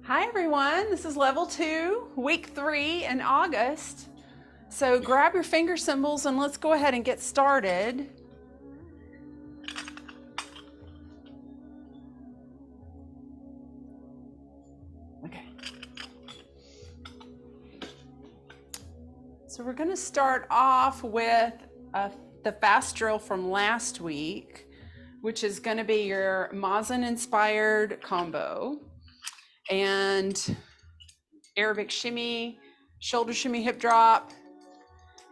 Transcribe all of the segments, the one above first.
Hi everyone, this is level 2, week 3 in August. So grab your finger symbols and let's go ahead and get started. Okay. So we're going to start off with the fast drill from last week, which is going to be your Mazen-inspired combo and Arabic shimmy, shoulder shimmy hip drop,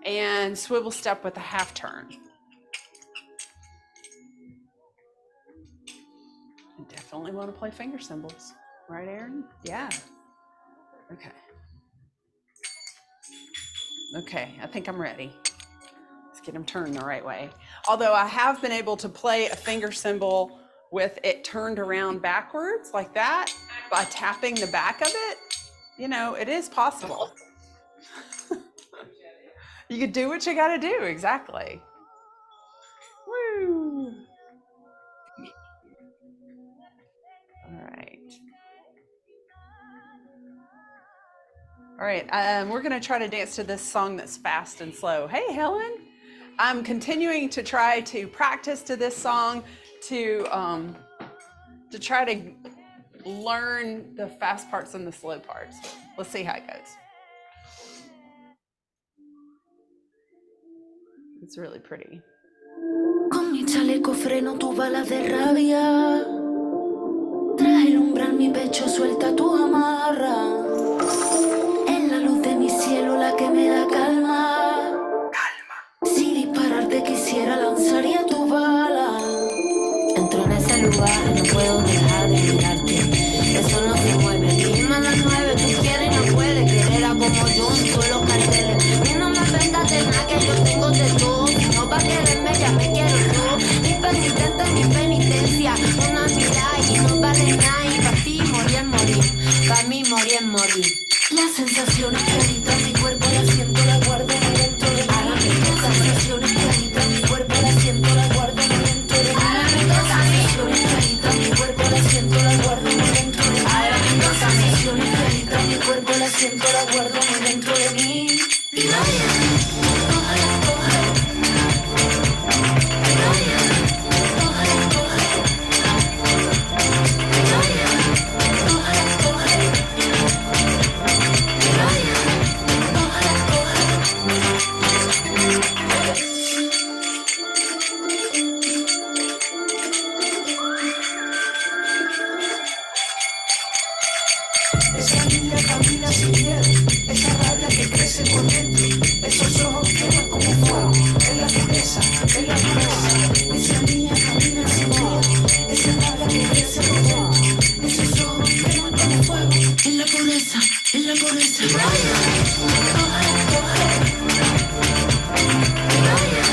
and swivel step with a half turn. I definitely want to play finger cymbals. Right, Aaron? Yeah. Okay. Okay, I think I'm ready. Let's get them turned the right way. Although I have been able to play a finger cymbal with it turned around backwards like that by tapping the back of it. You know, it is possible. You could do what you got to do, exactly. Woo! All right. All right, we're going to try to dance to this song that's fast and slow. Hey, Helen. I'm continuing to try to practice to this song to try to learn the fast parts and the slow parts. Let's see how it goes. It's really pretty. Con mi chaleco freno tu bala de rabia. Traje el umbral mi pecho, suelta tu amarra. En la luz de mi cielo la que me da calma. Si dispararte quisiera lanzaría tu bala. Entro en ese lugar, no puedo dejar de mirarte. Eso no se mueve, misma a las 9. Tú quieres y no puedes querer a como yo en todos los carteles. Y no me vendas de nada que yo tengo de todo. Si no va a quererme ya me quiero yo. Mi penitente, mi penitencia. Una mirada y no vale nada. Y para ti morir, para mí morir. Las sensaciones que habitan mi cuerpo las siento, las guardo muy dentro de mí. Las sensaciones que habitan mi cuerpo las siento, las guardo muy dentro de mí. Las sensaciones que habitan mi cuerpo las siento, las guardo muy dentro de mí. Las sensaciones que habitan mi cuerpo las siento, las guardo muy dentro de mí. Y vaya, coge. Y vaya, coge. Y vaya, coge. Y vaya, Esa niña camina sin miedo, esa rabia que crece por dentro, esos ojos queman como fuego, en la pureza. Esa niña camina sin miedo, esa rabia que crece por dentro, esos ojos queman como fuego, en la pureza. Vaya, coge. Vaya,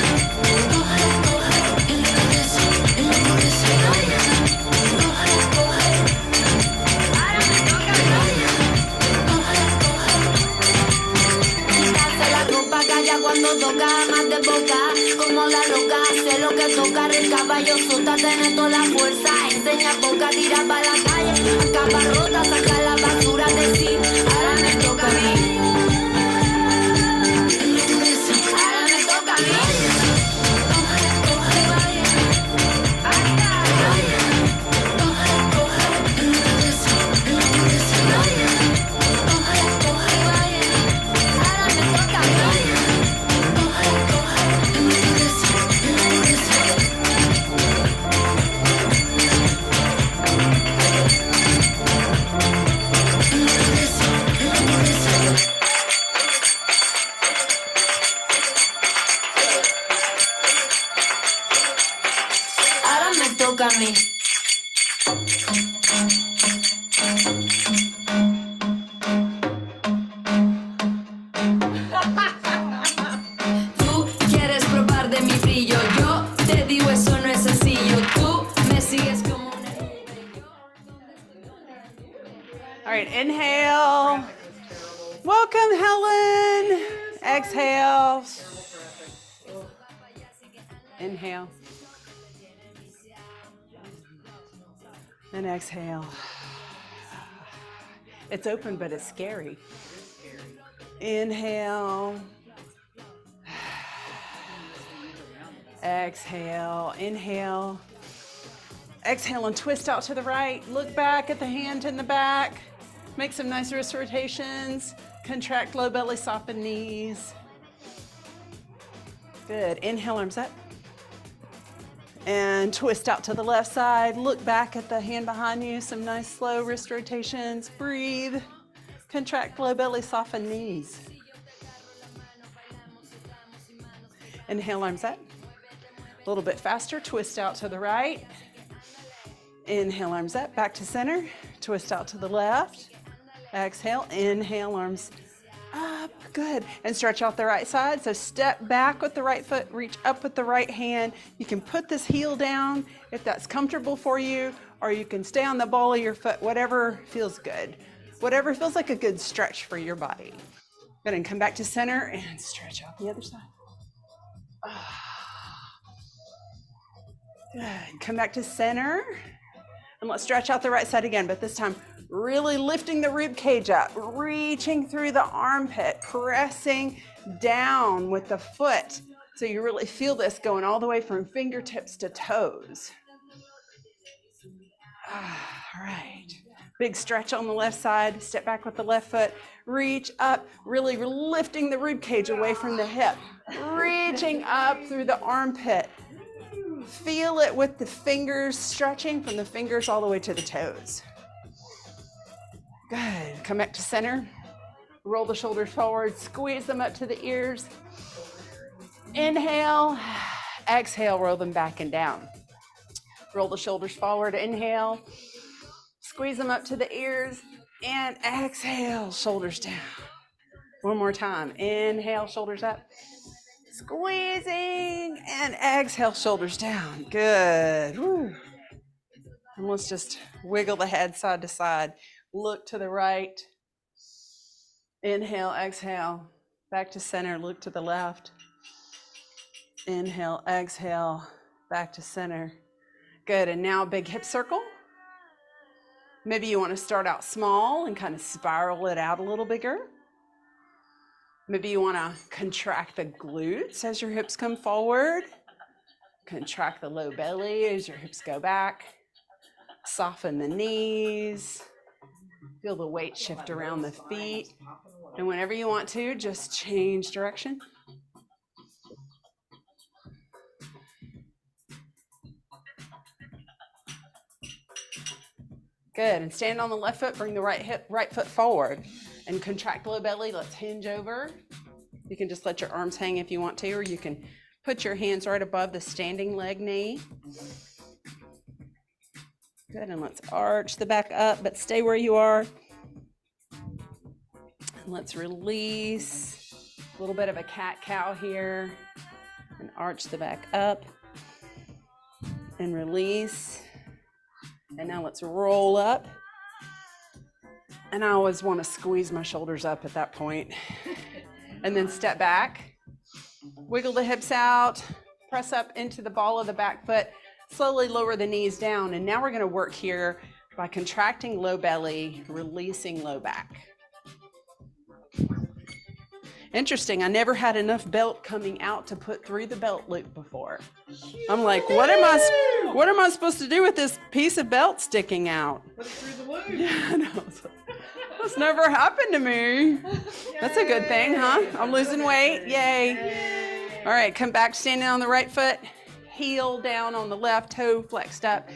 coge. En la pureza. Vaya, coge. Ahora me toca. Quitarse la ropa, calla cuando toca, más de boca, como la loca, hace lo que toca, caballo sota, tener toda la fuerza, enseña boca, tira para la calle, acaba rota, saca la basura de sí, ahora me toca a mí. Ahora me toca a mí. Coge, vaya. Vaya. Coge. En la pureza. Vaya. Coge, vaya. Ahora me toca a mí. Coge. En la pureza. Ahora me toca a mí. Tú quieres probar de mi brillo, yo te digo eso no es sencillo. Tú me sigues como una... All right, inhale. Welcome, Helen. Exhale. Inhale. And exhale. It's open, but it's scary. Inhale. Exhale, inhale. Exhale and twist out to the right. Look back at the hand in the back. Make some nice wrist rotations. Contract low belly, soften knees. Good. Inhale, arms up. And twist out to the left side. Look back at the hand behind you. Some nice slow wrist rotations. Breathe. Contract low belly, soften knees. Inhale, arms up. A little bit faster. Twist out to the right. Inhale, arms up. Back to center. Twist out to the left. Exhale. Inhale, arms up. Good. And stretch out the right side. So step back with the right foot, reach up with the right hand. You can put this heel down if that's comfortable for you, or you can stay on the ball of your foot, whatever feels good. Whatever feels like a good stretch for your body. Good. And come back to center and stretch out the other side. Good. Come back to center. And let's stretch out the right side again, but this time really lifting the rib cage up, reaching through the armpit, pressing down with the foot. So you really feel this going all the way from fingertips to toes. All right. Big stretch on the left side. Step back with the left foot. Reach up, really lifting the rib cage away from the hip. Reaching up through the armpit. Feel it with the fingers stretching from the fingers all the way to the toes. Good. Come back to center. Roll the shoulders forward. Squeeze them up to the ears. Inhale. Exhale. Roll them back and down. Roll the shoulders forward. Inhale. Squeeze them up to the ears. And exhale. Shoulders down. One more time. Inhale. Shoulders up. Squeezing. And exhale. Shoulders down. Good. Woo. And let's just wiggle the head side to side. Look to the right. Inhale, exhale. Back to center, look to the left. Inhale, exhale, back to center. Good, and now big hip circle. Maybe you want to start out small and kind of spiral it out a little bigger. Maybe you want to contract the glutes as your hips come forward. Contract the low belly as your hips go back. Soften the knees. Feel the weight shift around the feet. And whenever you want to, just change direction. Good. And stand on the left foot, bring the right foot forward. And contract low belly. Let's hinge over. You can just let your arms hang if you want to, or you can put your hands right above the standing leg knee. Good, and let's arch the back up, but stay where you are. And let's release. A little bit of a cat-cow here. And arch the back up. And release. And now let's roll up. And I always want to squeeze my shoulders up at that point. And then step back. Wiggle the hips out. Press up into the ball of the back foot. Slowly lower the knees down, and now we're going to work here by contracting low belly, releasing low back. Interesting, I never had enough belt coming out to put through the belt loop before. I'm like, what am I supposed to do with this piece of belt sticking out? Put it through the loop. Yeah, no, that's never happened to me. That's a good thing, huh? I'm losing weight, yay. All right, come back, standing on the right foot. Heel down on the left, toe flexed up,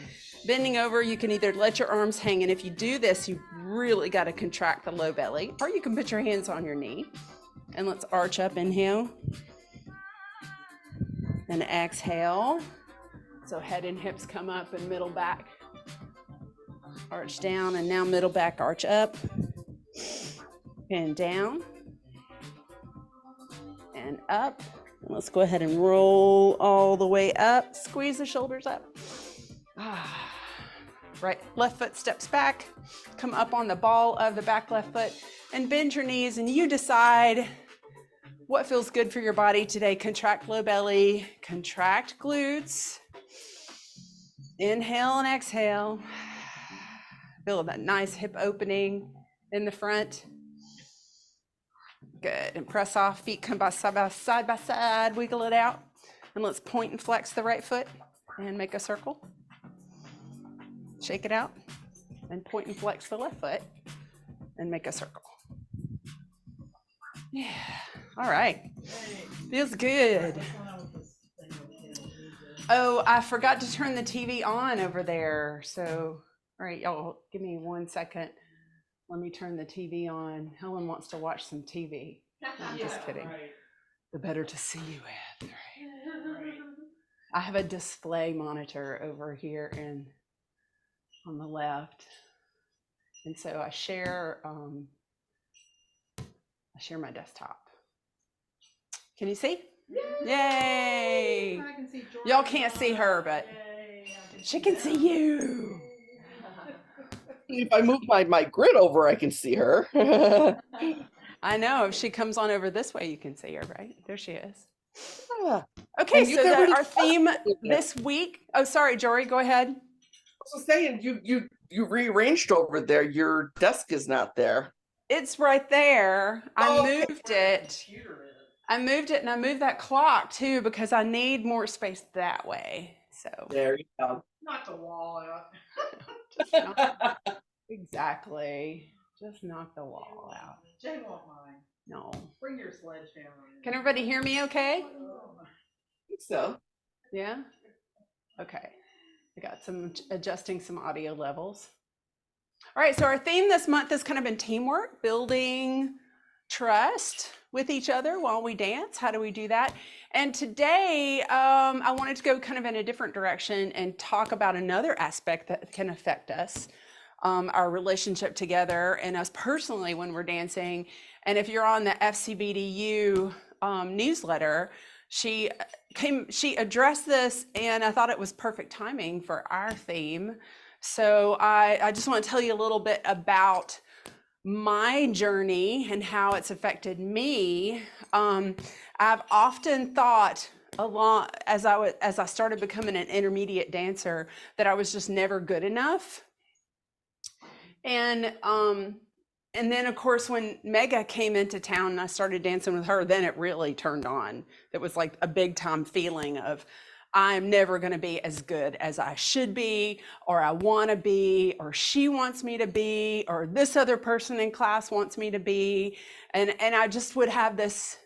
bending over. You can either let your arms hang, and if you do this, you've really got to contract the low belly, or you can put your hands on your knee. And let's arch up, inhale, and exhale. So head and hips come up and middle back. Arch down, and now middle back, arch up, and down, and up. Let's go ahead and roll all the way up. Squeeze the shoulders up. Right, left foot steps back. Come up on the ball of the back left foot and bend your knees, and you decide what feels good for your body today. Contract low belly, contract glutes. Inhale and exhale. Feel that nice hip opening in the front. Good. And press off. Feet come by side by side. Wiggle it out. And let's point and flex the right foot and make a circle. Shake it out. And point and flex the left foot and make a circle. Yeah. All right. Feels good. Oh, I forgot to turn the TV on over there. So, all right, y'all, give me 1 second. Let me turn the TV on. Helen wants to watch some TV. No, I'm just kidding. Right. The better to see you with. Right. I have a display monitor over here and on the left. And so I share my desktop. Can you see? Yay! I can see y'all can't see her, but she can see you. If I move my grid over, I can see her. I know. If she comes on over this way, you can see her, right? There she is. Yeah. Okay, so our theme this week. Oh, sorry, Jory, go ahead. I was saying, you rearranged over there. Your desk is not there. It's right there. I moved it. I moved it, and I moved that clock too because I need more space that way. So there you go. Knock the wall out. Exactly. Just knock the wall out. Jay won't mind. No. Bring your sledgehammer in. Can everybody hear me okay? I think so. Yeah? Okay. I got some adjusting some audio levels. All right, so our theme this month has kind of been teamwork, building trust with each other while we dance. How do we do that? And today, I wanted to go kind of in a different direction and talk about another aspect that can affect us, our relationship together and us personally when we're dancing. And if you're on the FCBDU newsletter, she addressed this, and I thought it was perfect timing for our theme. So I just want to tell you a little bit about my journey and how it's affected me. I've often thought along as I started becoming an intermediate dancer that I was just never good enough. And then of course when Mega came into town and I started dancing with her, then it really turned on. It was like a big time feeling of I'm never going to be as good as I should be, or I want to be, or she wants me to be, or this other person in class wants me to be. And I just would have this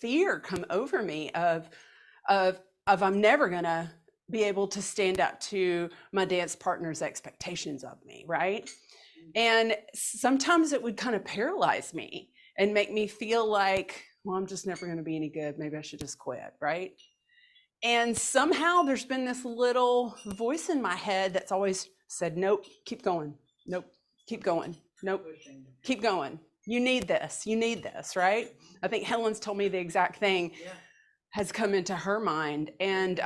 fear come over me of I'm never going to be able to stand up to my dance partner's expectations of me, right? And sometimes it would kind of paralyze me and make me feel like, well, I'm just never going to be any good. Maybe I should just quit, right? And somehow there's been this little voice in my head that's always said, nope, keep going. Nope, keep going. Nope, keep going. You need this, right? I think Helen's told me the exact thing has come into her mind. And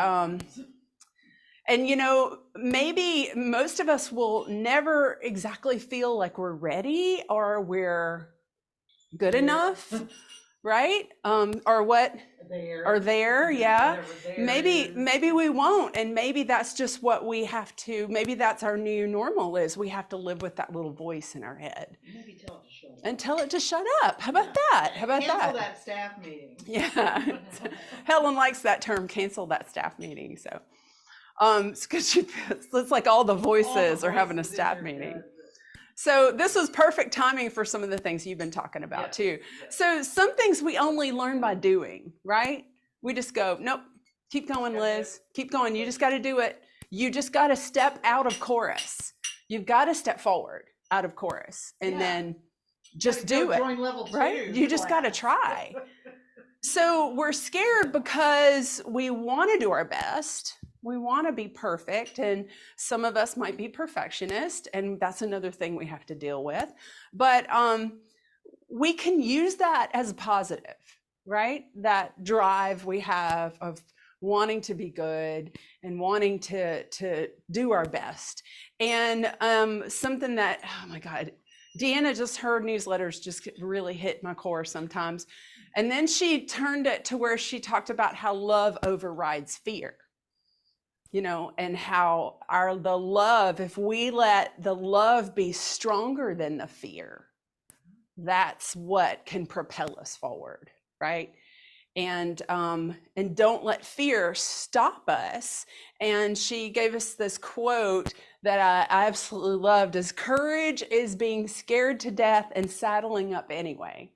you know, maybe most of us will never exactly feel like we're ready or we're good enough, right? Or what? There, yeah. Maybe we won't, and maybe that's just what we have to. Maybe that's our new normal is we have to live with that little voice in our head. Maybe tell it to shut up. And tell it to shut up. How about that? How about Cancel that staff meeting. Yeah. Helen likes that term, cancel that staff meeting. So because it's like all the voices are having a staff meeting. So this was perfect timing for some of the things you've been talking about too. So some things we only learn by doing, right? We just go, nope, keep going, Liz, keep going. You just got to do it. You just got to step out of chorus. You've got to step forward out of chorus and then just do it, right? You just got to try. So we're scared because we want to do our best. We want to be perfect, and some of us might be perfectionist, and that's another thing we have to deal with. But we can use that as a positive, right? That drive we have of wanting to be good and wanting to do our best. And something that, oh my God, Deanna, just her newsletters just really hit my core sometimes. And then she turned it to where she talked about how love overrides fear. You know, and how the love, if we let the love be stronger than the fear, That's what can propel us forward, right? And don't let fear stop us. And she gave us this quote that I absolutely loved: is courage is being scared to death and saddling up anyway.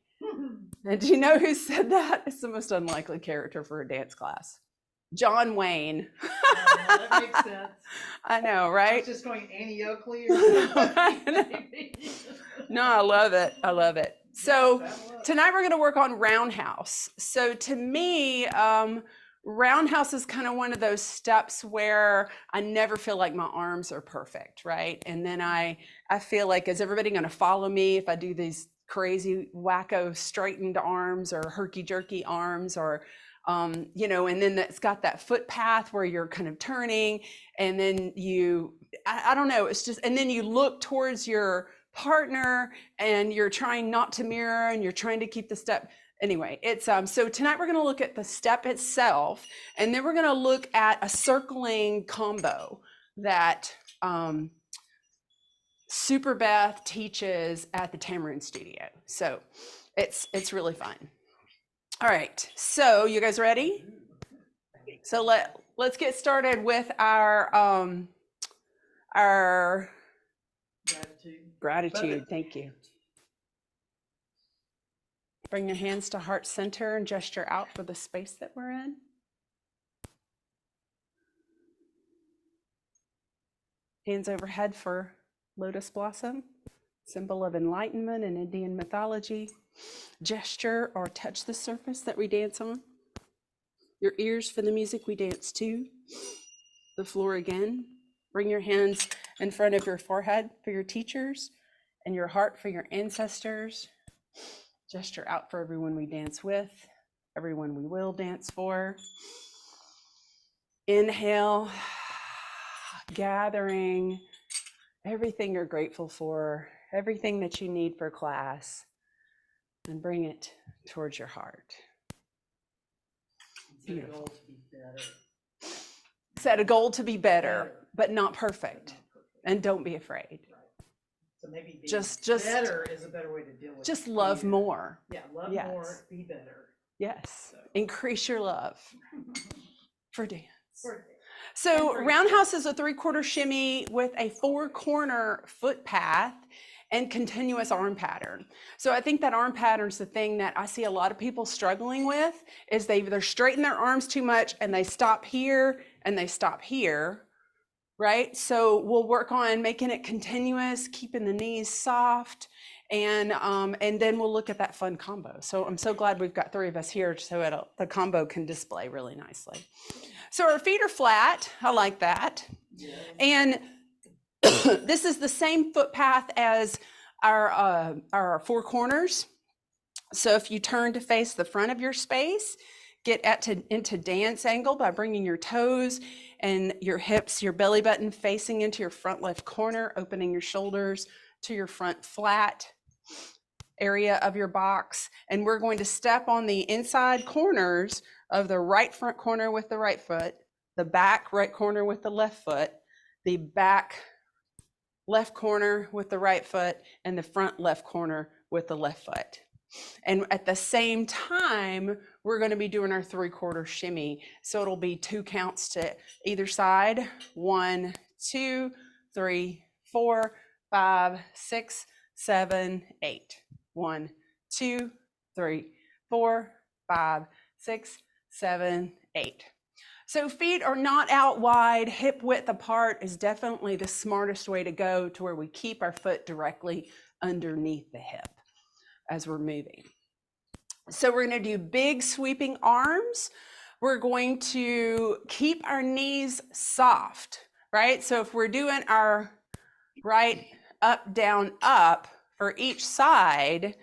And do you know who said that? It's the most unlikely character for a dance class. John Wayne. Yeah, that makes sense. I know, I right? was just going Annie Oakley or something. No, I love it. I love it. So Saddle up. tonight we're going to work on roundhouse. So to me, roundhouse is kind of one of those steps where I never feel like my arms are perfect, right? And then I feel like, is everybody going to follow me if I do these crazy wacko straightened arms or herky jerky arms, or you know, and then it's got that footpath where you're kind of turning, and then I don't know, it's just, and then you look towards your partner and you're trying not to mirror and you're trying to keep the step. Anyway, it's so tonight we're going to look at the step itself, and then we're going to look at a circling combo that Super Beth teaches at the Tamarind Studio. So it's really fun. All right, so you guys ready? So let's get started with our gratitude. Thank you. Bring your hands to heart center and gesture out for the space that we're in. Hands overhead for lotus blossom, symbol of enlightenment in Indian mythology. Gesture or touch the surface that we dance on. Your ears for the music we dance to. The floor again. Bring your hands in front of your forehead for your teachers and your heart for your ancestors. Gesture out for everyone we dance with, everyone we will dance for. Inhale, gathering everything you're grateful for, everything that you need for class, and bring it towards your heart. Beautiful. Set a goal to be better, but not perfect. And don't be afraid. So maybe just better is a better way to deal with it. Just love more. Yeah, love more, be better. Yes. So. Increase your love for dance. For So roundhouse is a 3/4 shimmy with a 4-corner foot path and continuous arm pattern. So I think that arm pattern is the thing that I see a lot of people struggling with, is they either straighten their arms too much and they stop here and they stop here, right? So we'll work on making it continuous, keeping the knees soft, and then we'll look at that fun combo. So I'm so glad we've got 3 of us here, so the combo can display really nicely. So our feet are flat. I like that. Yeah. And this is the same foot path as our 4 corners. So if you turn to face the front of your space, get into dance angle by bringing your toes and your hips, your belly button facing into your front left corner, opening your shoulders to your front flat area of your box. And we're going to step on the inside corners of the right front corner with the right foot, the back right corner with the left foot, the back left corner with the right foot, and the front left corner with the left foot. And at the same time, we're going to be doing our 3/4 shimmy. So it'll be 2 counts to either side. 1, 2, 3, 4, 5, 6, 7, 8. 1, 2, 3, 4, 5, 6, 7, 8. So feet are not out wide. Hip width apart is definitely the smartest way to go, to where we keep our foot directly underneath the hip as we're moving. So we're going to do big sweeping arms. We're going to keep our knees soft, right? So if we're doing our right up, down, up for each side,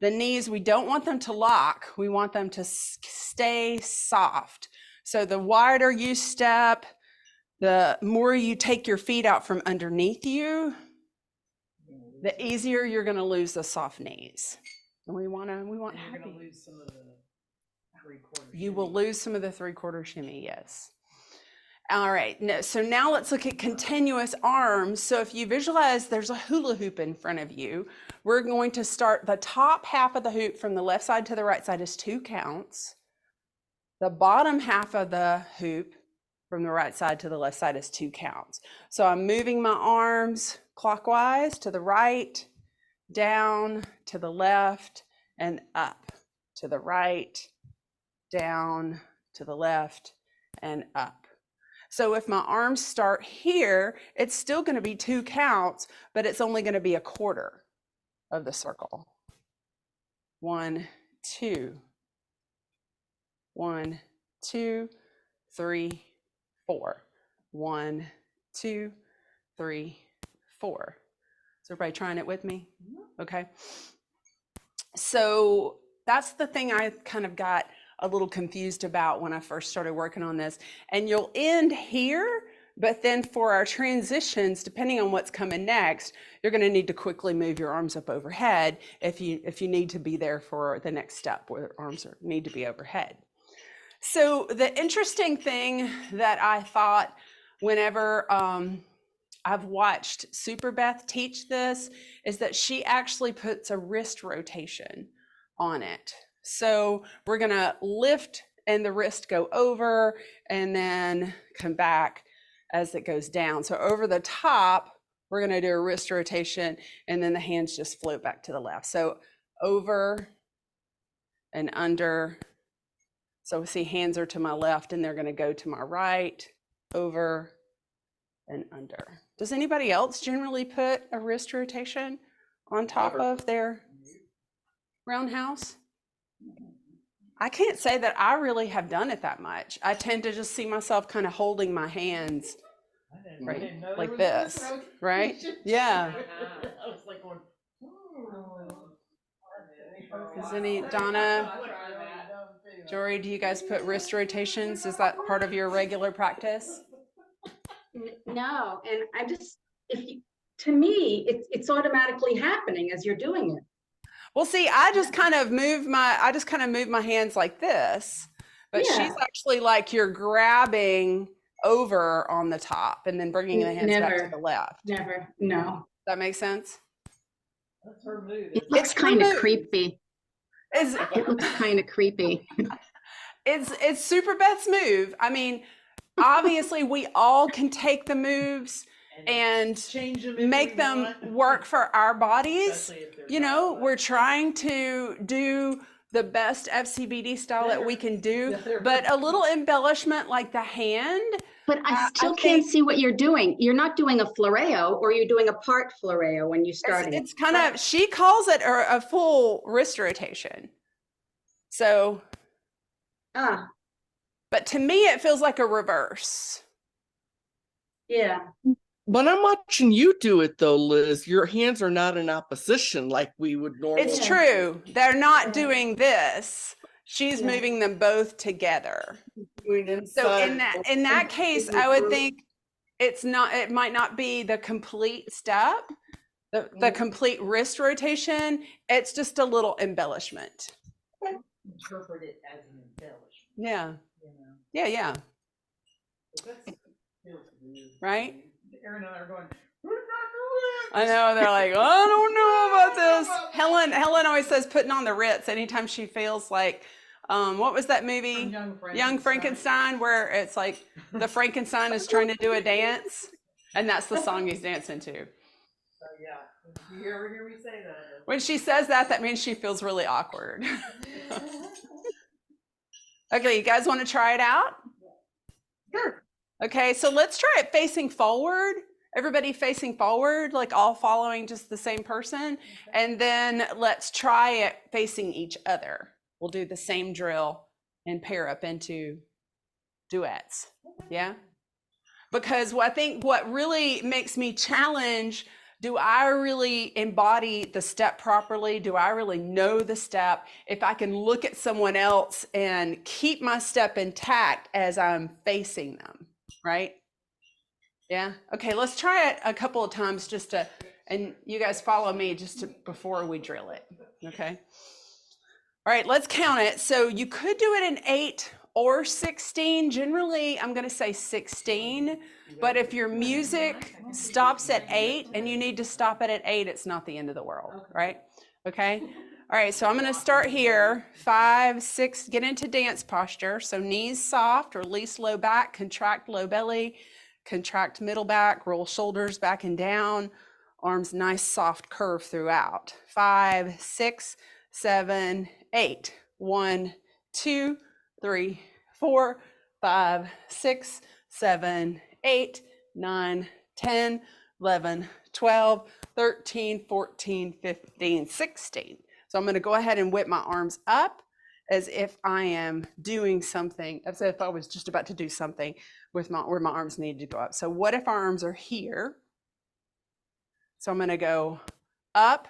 the knees, we don't want them to lock. We want them to stay soft. So the wider you step, the more you take your feet out from underneath you, the easier you're going to lose the soft knees. And we want you're happy. going to lose some of the 3/4. You will lose some of the 3/4 shimmy, yes. All right, no, so now let's look at continuous arms. So if you visualize there's a hula hoop in front of you, we're going to start the top half of the hoop from the left side to the right side is 2 counts. The bottom half of the hoop from the right side to the left side is 2 counts. So I'm moving my arms clockwise to the right, down to the left, and up to the right, down to the left, and up. So if my arms start here, it's still going to be 2 counts, but it's only going to be a quarter of the circle. 1, 2. 1, 2, 3, 4. 1, 2, 3, 4. Is everybody trying it with me? Okay. So that's the thing I kind of got a little confused about when I first started working on this. And you'll end here, but then for our transitions, depending on what's coming next, you're going to need to quickly move your arms up overhead if you need to be there for the next step where the arms need to be overhead. So the interesting thing that I thought whenever I've watched Super Beth teach this is that she actually puts a wrist rotation on it. So we're gonna lift and the wrist go over and then come back as it goes down. So over the top, we're gonna do a wrist rotation and then the hands just float back to the left. So over and under. So see, hands are to my left and they're gonna go to my right, over and under. Does anybody else generally put a wrist rotation on top of their roundhouse? I can't say that I really have done it that much. I tend to just see myself kind of holding my hands right like this, right? Yeah. I was like going, Is any, Donna, Jory, do you guys put wrist rotations? Is that part of your regular practice? No, and I just, to me, it's automatically happening as you're doing it. Well, see, I just kind of move my hands like this, but Yeah. she's actually like you're grabbing over on the top and then bringing the hands back to the left. Never, no. That makes sense? that's her move. It looks It's her kind of move. creepy. It looks kind of creepy. It's Super Beth's move. I mean, obviously we all can take the moves and Change them, make them work for our bodies. You know, we're trying to do the best FCBD style that we can do, but a little embellishment like the hand. But I still can't see what you're doing. You're not doing a floreo, or you're doing a part floreo when you start it. It's kind of, she calls it a full wrist rotation. So, but to me, it feels like a reverse. Yeah. When I'm watching you do it though, Liz, your hands are not in opposition like we would normally. It's true. They're not doing this. She's moving them both together. So in that case, I would think it might not be the complete step, the complete wrist rotation. It's just a little embellishment. Interpret it as an embellishment. Yeah. You know? Yeah. Right? Aaron and I are going, I know, they're like, I don't know about this. Helen always says putting on the Ritz anytime she feels like, what was that movie? Young Frankenstein, where it's like the Frankenstein is trying to do a dance, and that's the song he's dancing to. So yeah, if you ever hear me say that. When she says that, that means she feels really awkward. Okay, you guys want to try it out? Sure. Okay, so let's try it facing forward. Everybody facing forward, like all following just the same person. And then let's try it facing each other. We'll do the same drill and pair up into duets. Yeah? Because I think what really makes me challenge, do I really embody the step properly? Do I really know the step? If I can look at someone else and keep my step intact as I'm facing them, right? Yeah. Okay, let's try it a couple of times just to, and you guys follow me just to, before we drill it. Okay. All right, let's count it. So you could do it in 8 or 16. Generally, I'm going to say 16. But if your music stops at 8 and you need to stop it at 8, it's not the end of the world, right? Okay. All right. So I'm going to start here. 5, 6, get into dance posture. So knees soft, release low back, contract low belly, contract middle back, roll shoulders back and down, arms nice soft curve throughout. 5, 6, 7, 8. 1, 2, 3, 4, 5, 6, 7, 8, 9, 10, 11, 12, 13, 14, 15, 16. So I'm going to go ahead and whip my arms up as if I am doing something, as if I was just about to do something with where my arms need to go up. So what if our arms are here? So I'm going to go up,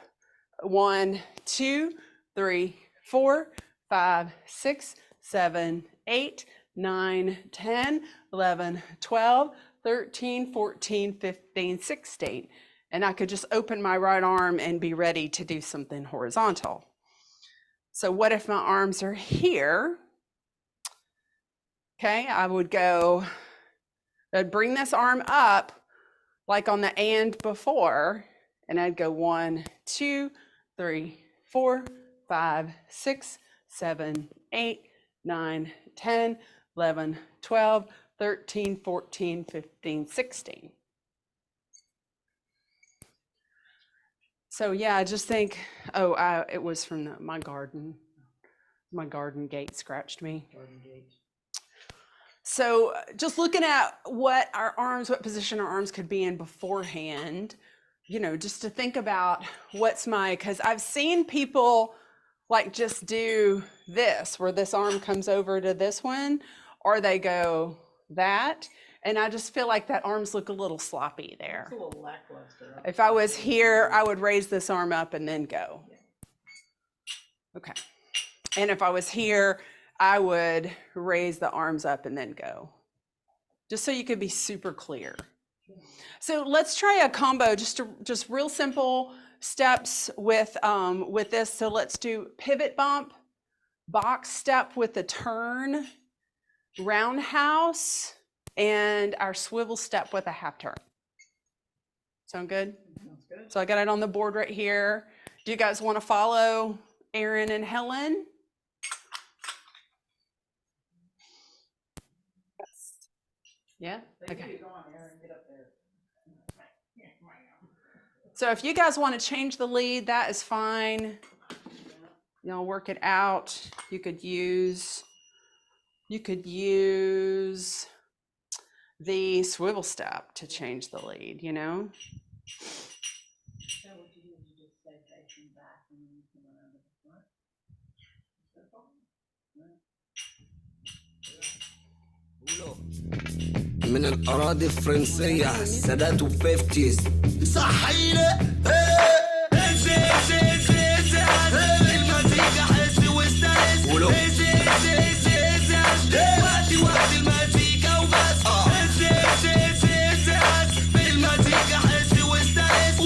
1, 2, 3, 4, 5, 6, 7, 8, 9, 10, 11, 12, 13, 14, 15, 16. And I could just open my right arm and be ready to do something horizontal. So what if my arms are here? Okay, I would go, I'd bring this arm up like on the and before, and I'd go 1, 2, 3, 4, 5, 6, 7, 8, 9, 10, 11, 12, 13, 14, 15, 16. So yeah, I just think, it was from my garden. My garden gate scratched me. So just looking at what position our arms could be in beforehand, just to think about because I've seen people like just do this, where this arm comes over to this one, or they go that. And I just feel like that arms look a little sloppy there. It's a little lackluster. If I was here, I would raise this arm up and then go. Okay. And if I was here, I would raise the arms up and then go. Just so you could be super clear. So let's try a combo, just real simple steps with this. So let's do pivot bump, box step with a turn, roundhouse, and our swivel step with a half turn. Sound good? Sounds good. So I got it on the board right here. Do you guys want to follow Aaron and Helen? Yeah? Okay. Go on, Aaron, get up there. So if you guys want to change the lead, that is fine. Y'all work it out. You could use the swivel step to change the lead, من الأراضي الفرنسية سادات وفيفتيز صحينا المزيكا حس وستريس وقت المزيكا وبس بالمزيكا حس وستريس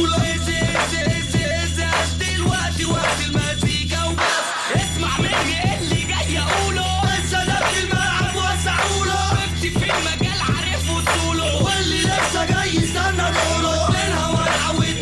دلوقتي وقت المزيكا وبس اسمع مني اللي جاي اقوله السلام الملعب وسعوله وقفتي في المجال عارف وصوله واللي لسه جاي يستنى نقوله منها ونعود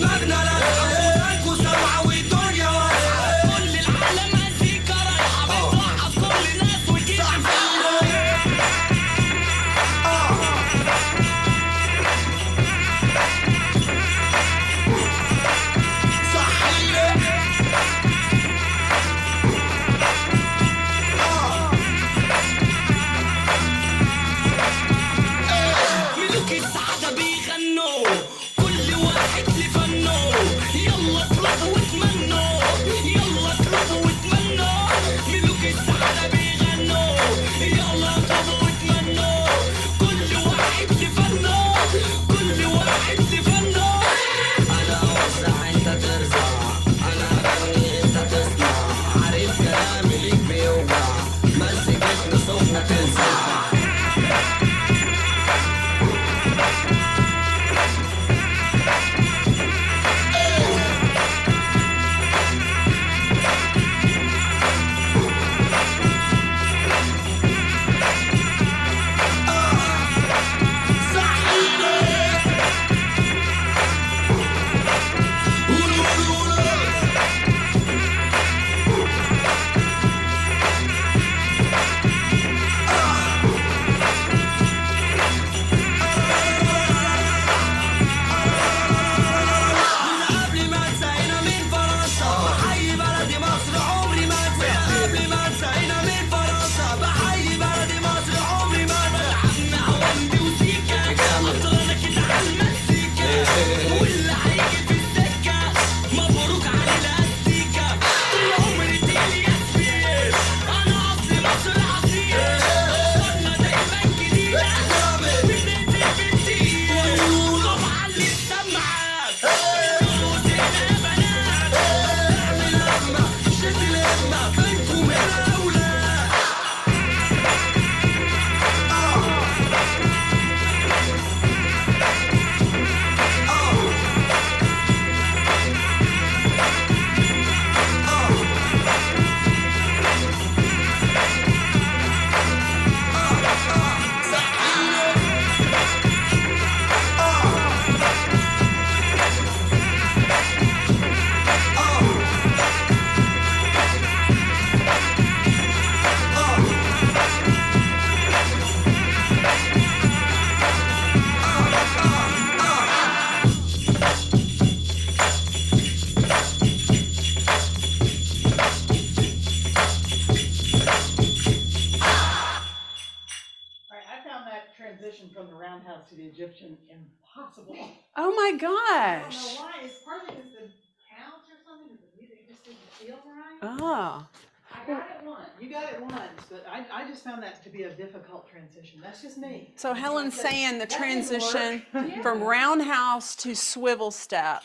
roundhouse to the Egyptian impossible. Oh my I don't know gosh. why. It's partly because the couch or something. Because the music just didn't feel right. Oh, I got it once. You got it once, but I just found that to be a difficult transition. That's just me. so Helen's saying the That didn't transition work. from Yeah. roundhouse to swivel step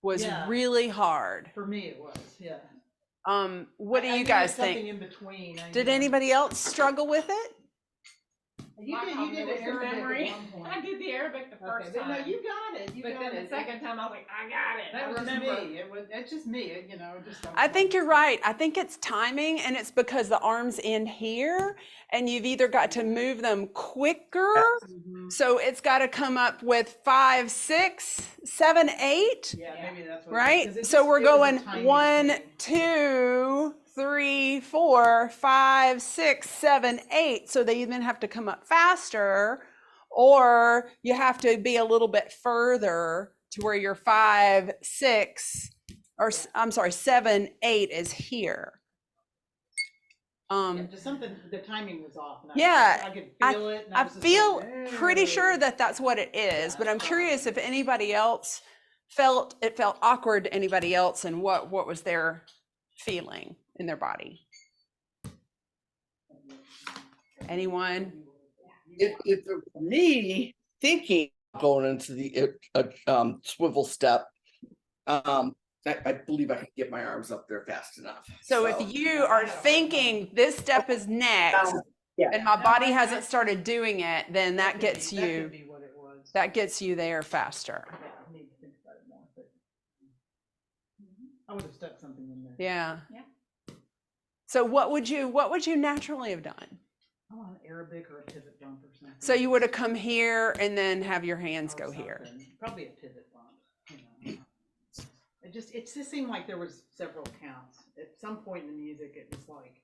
was Yeah. really hard. For me, it was. Yeah. What do I you needed guys something think? in between. Did anybody else struggle with it? You did the Arabic memory. at one point. I did the Arabic the first Okay, but time. no, you got it. But then the second time I was like, I got it. That I was just remember. me. It's just me. You know, just. I think you're right. I think it's timing, and it's because the arms end here, and you've either got to move them quicker. Mhm. So it's got to come up with 5, 6, 7, 8, Yeah, maybe that's what. right? 'cause it So just- we're it was a going timing 1, thing. 2, 3, 4, 5, 6, 7, 8. So they even have to come up faster, or you have to be a little bit further to where your 5, 6, or I'm sorry, 7, 8 is here. Yeah, just something. The timing was off. And Yeah, I could feel it. And I was just feel like, pretty sure "Hey." that that's what it is, Yeah, but I'm it's curious if anybody else felt awkward to anybody else, and what was their feeling in their body. Anyone? If it were me thinking going into the swivel step, I believe I can get my arms up there fast enough. So if you are thinking this step is next, yeah. and my body hasn't started doing it, then that gets That you could be what it was. that gets you there faster. Yeah, I need to think about it more. But I would have stuck something in there. Yeah. Yeah. So what would you naturally have done? I want an Arabic or a pivot bump or something. So you would have come here and then have your hands Or go here. something. Probably a pivot bump. You know. It just seemed like there was several counts. At some point in the music, it was like,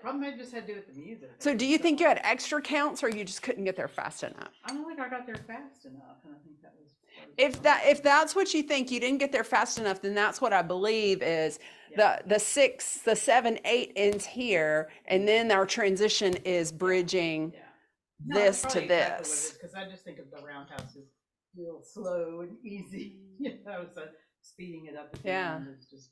probably just had to do with the music. So do you think you had extra counts, or you just couldn't get there fast enough? I don't think I got there fast enough, and I think that was. If that's what you think, you didn't get there fast enough, then that's what I believe is the 6, the 7, 8 ends here, and then our transition is bridging this to this. Because I just think of the roundhouse as real slow and easy, so speeding it up at the end is just,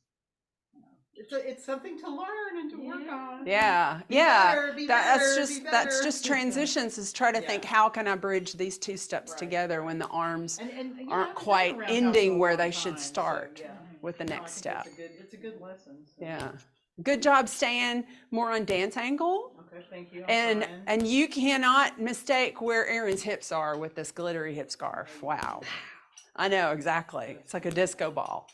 it's something to learn and to work on. Yeah, Be yeah. better, be That's better, just be that's better. just transitions. Is try to think, Yeah. how can I bridge these two steps Right. together when the arms And aren't you know, I've been quite around house ending for a where long they should time, so, start yeah. with the No, I next think step. It's a good lesson. So. Yeah. Good job staying more on dance angle. Okay, thank you. I'm And trying. and you cannot mistake where Erin's hips are with this glittery hip scarf. Wow. I know, exactly. It's like a disco ball.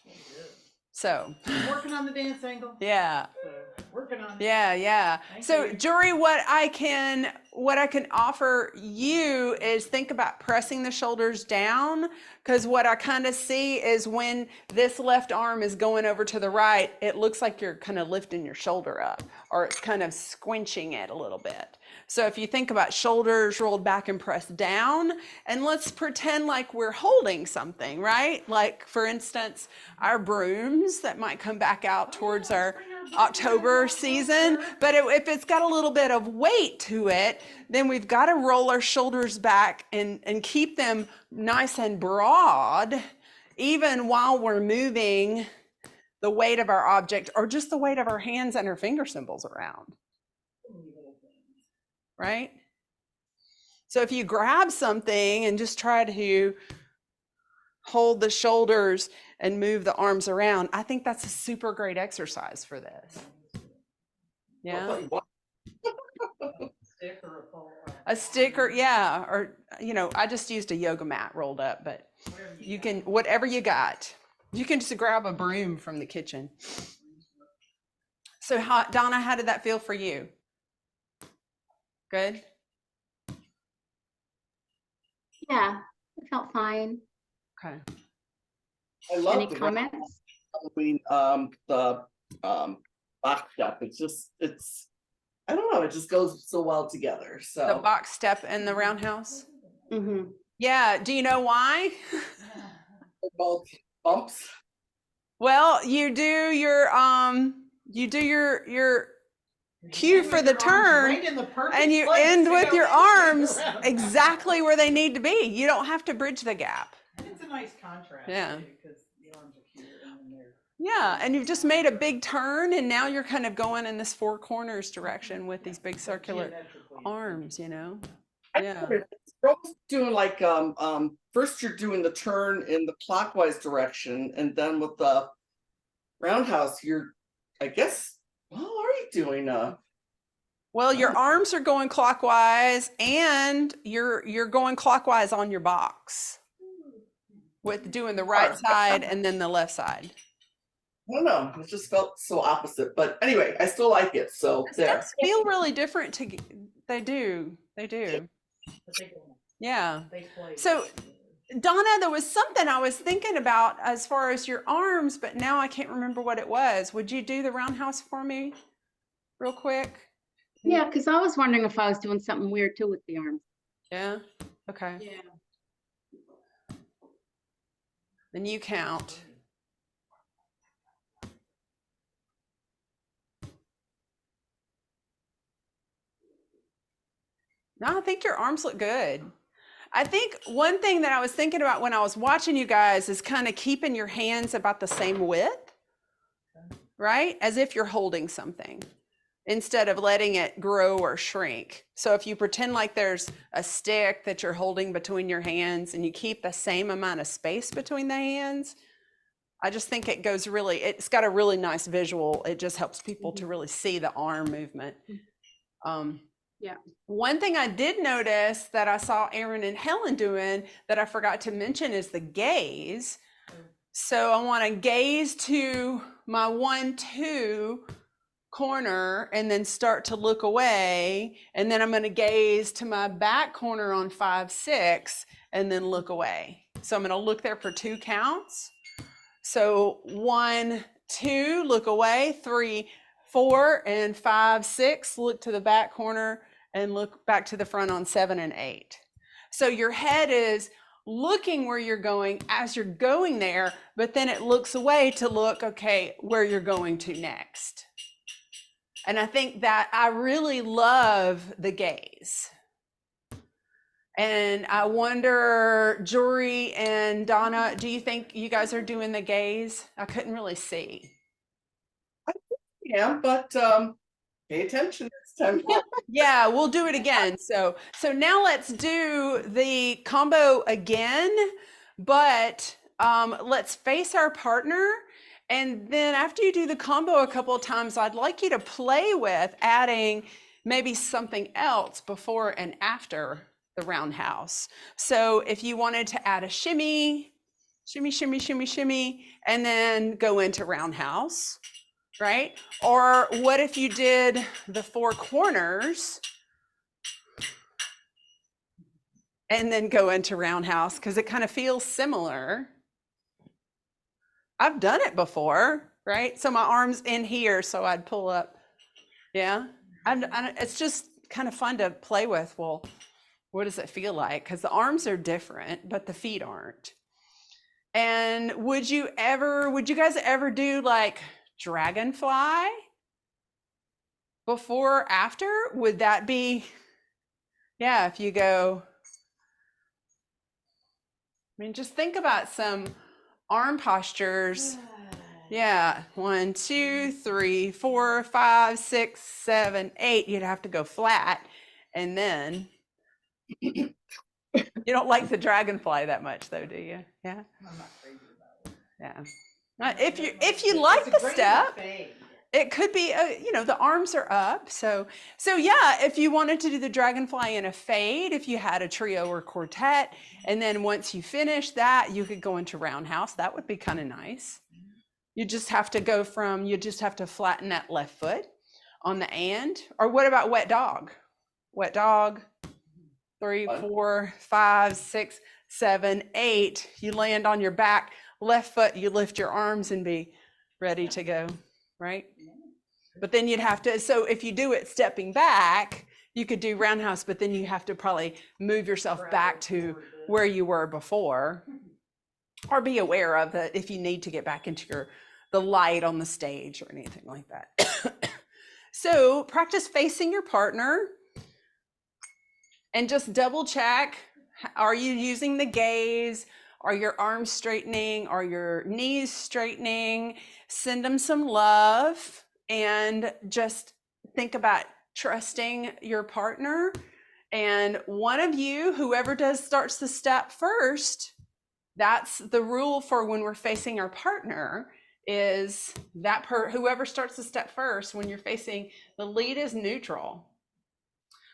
So, I'm working on the dance angle. yeah. So, working on it. Yeah. Thank So, you. Jory, what I can offer you is think about pressing the shoulders down, because what I kind of see is when this left arm is going over to the right, it looks like you're kind of lifting your shoulder up, or it's kind of squinching it a little bit. So if you think about shoulders rolled back and pressed down, and let's pretend like we're holding something, right? Like, for instance, our brooms that might come back out towards our October season. But if it's got a little bit of weight to it, then we've got to roll our shoulders back and keep them nice and broad, even while we're moving the weight of our object, or just the weight of our hands and our finger symbols around. Right? So if you grab something and just try to hold the shoulders and move the arms around, I think that's a super great exercise for this. Yeah. Stick or a pole. A stick, or yeah, or I just used a yoga mat rolled up, but you can, whatever you got. You can just grab a broom from the kitchen. So Donna, how did that feel for you? Good? Yeah, it felt fine. Okay. I love Any the comments? Halloween, the box step. It's I don't know, it just goes so well together. The So box step and the roundhouse? Mm-hmm. Yeah, do you know why? both bumps. Well, you do your cue for the turn, and you end with your arms exactly where they need to be. You don't have to bridge the gap. And it's a nice contrast. Yeah. Because the arms are cute and then they're. Yeah, and you've just made a big turn, and now you're kind of going in this four corners direction with these big circular arms, you know? Yeah. You're almost doing like first you're doing the turn in the clockwise direction, and then with the roundhouse, you're, I guess, how are you doing? Well, your arms are going clockwise, and you're going clockwise on your box with doing the right side and then the left side. I don't know. It just felt so opposite, but anyway, I still like it. So there. Steps feel really different. They do. But they go, Yeah. they play. So, Donna, there was something I was thinking about as far as your arms, but now I can't remember what it was. Would you do the roundhouse for me real quick? Yeah, because I was wondering if I was doing something weird too with the arms. Yeah. Okay. Yeah. Then you count. No, I think your arms look good. I think one thing that I was thinking about when I was watching you guys is kind of keeping your hands about the same width, right? As if you're holding something instead of letting it grow or shrink. So if you pretend like there's a stick that you're holding between your hands and you keep the same amount of space between the hands, I just think it goes really, it's got a really nice visual. It just helps people to really see the arm movement. Yeah. One thing I did notice that I saw Aaron and Helen doing that I forgot to mention is the gaze. So I want to gaze to my 1-2 corner and then start to look away. And then I'm going to gaze to my back corner on 5-6 and then look away. So I'm going to look there for 2 counts. So 1, 2, look away, 3, 4, and 5, 6, look to the back corner and look back to the front on 7 and 8. So your head is looking where you're going as you're going there, but then it looks away to look, okay, where you're going to next. And I think that I really love the gaze. And I wonder, Jory and Donna, do you think you guys are doing the gaze? I couldn't really see. Yeah, but pay attention next time. Yeah, we'll do it again. So now let's do the combo again, but let's face our partner. And then after you do the combo a couple of times, I'd like you to play with adding maybe something else before and after the roundhouse. So if you wanted to add a shimmy, shimmy, shimmy, shimmy, shimmy, and then go into roundhouse, right? Or what if you did the 4 corners and then go into roundhouse, because it kind of feels similar. I've done it before, right? So my arm's in here, so I'd pull up. Yeah, it's just kind of fun to play with. Well, what does it feel like? Because the arms are different, but the feet aren't. And would you guys ever do like dragonfly before or after? Would that be, yeah, if you go, I mean, just think about some arm postures. Yeah, 1, 2, 3, 4, 5, 6, 7, 8. You'd have to go flat, and then you don't like the dragonfly that much, though, do you? Yeah. I'm not crazy about it. Yeah. If you like the step, it could be the arms are up. So yeah, if you wanted to do the dragonfly in a fade, if you had a trio or quartet, and then once you finish that, you could go into roundhouse. That would be kind of nice. You just have to flatten that left foot on the and. Or what about wet dog? Wet dog, 3, 4, 5, 6, 7, 8. You land on your back, left foot, you lift your arms and be ready to go, right? But then you'd have to, so if you do it stepping back, you could do roundhouse, but then you have to probably move yourself back to where you were before, or be aware of that if you need to get back into the light on the stage or anything like that. So practice facing your partner and just double check. Are you using the gaze? Are your arms straightening? Are your knees straightening? Send them some love and just think about trusting your partner. And one of you, whoever starts the step first, that's the rule for when we're facing our partner, is that whoever starts the step first, when you're facing, the lead is neutral.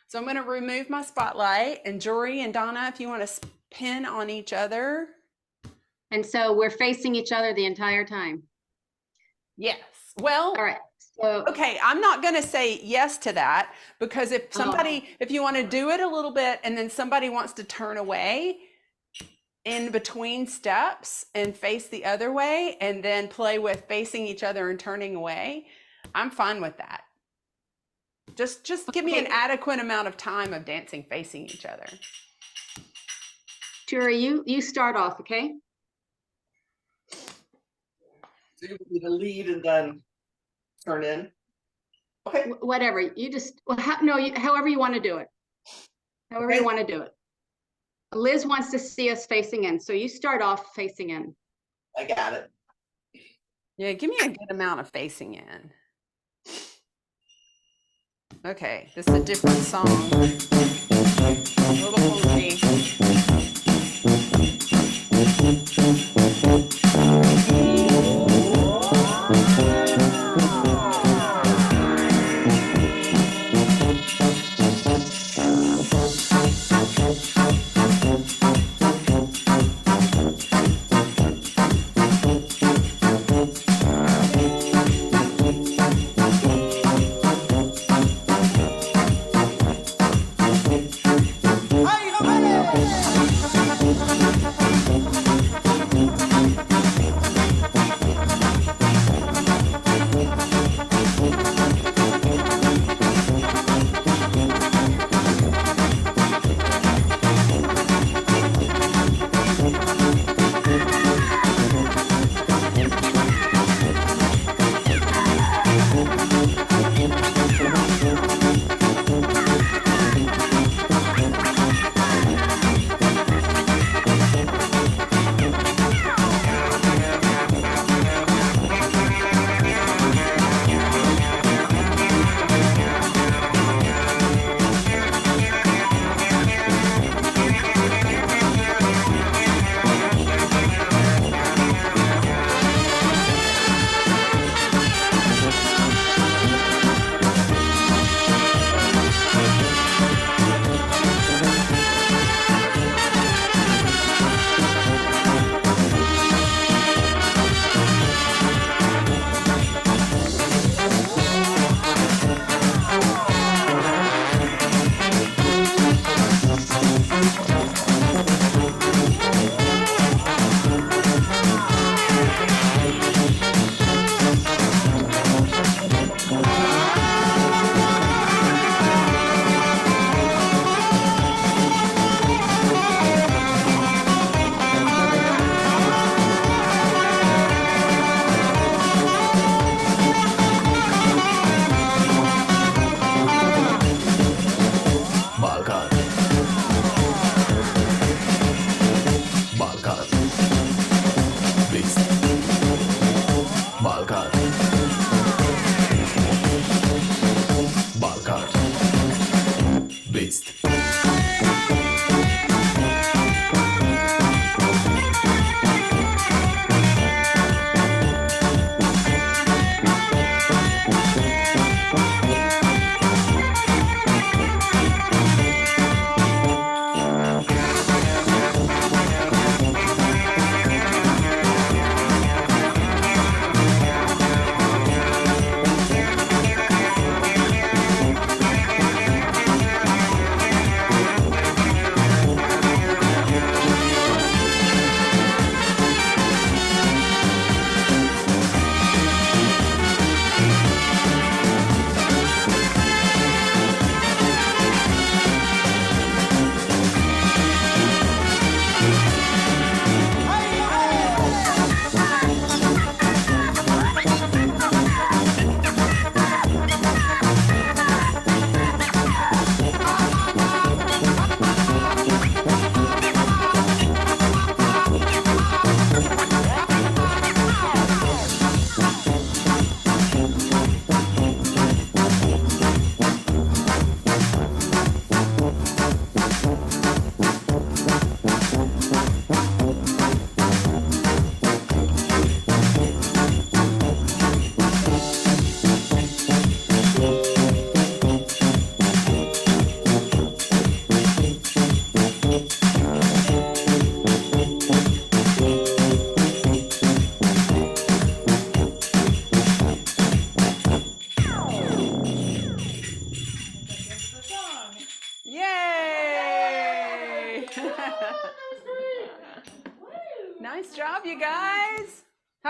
So I'm going to remove my spotlight, and Jory and Donna, if you want to pin on each other. And so we're facing each other the entire time. Yes. Well, All right. So okay, I'm not going to say yes to that, because if somebody, if you want to do it a little bit and then somebody wants to turn away in between steps and face the other way and then play with facing each other and turning away, I'm fine with that. Just give me an adequate amount of time of dancing facing each other. Jury, you start off, okay? So you need to lead and then turn in. Okay. Whatever, you just, well, however you want to do it. However you want to do it. Liz wants to see us facing in, so you start off facing in. I got it. Yeah, give me a good amount of facing in. Okay, this is a different song. A little funky. ¡Ay, no vale!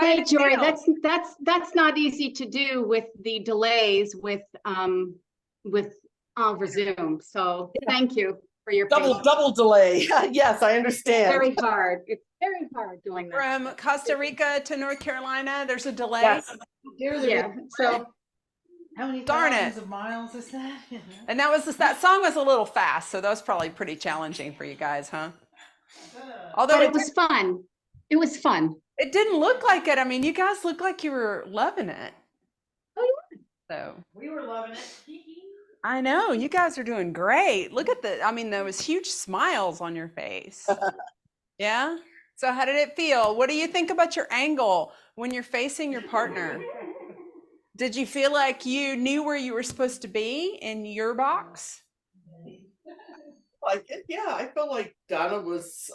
way Hey, to Jory, feel. that's not easy to do with the delays with over Zoom. So thank you for your patience. Double delay. Yes, I understand. Very hard. It's very hard doing that. From Costa Rica to North Carolina, there's a delay. Yes. Yeah, so How many Darn it. thousands of miles is that? And that song was a little fast, so that was probably pretty challenging for you guys, huh? Although but it was fun. It was fun. it didn't look like it. I mean, you guys looked like you were loving it. Oh, yeah. So We were loving it. I know you guys are doing great. Look at those huge smiles on your face. Yeah. So how did it feel? What do you think about your angle when you're facing your partner? Did you feel like you knew where you were supposed to be in your box? Like, yeah, I felt like Donna was,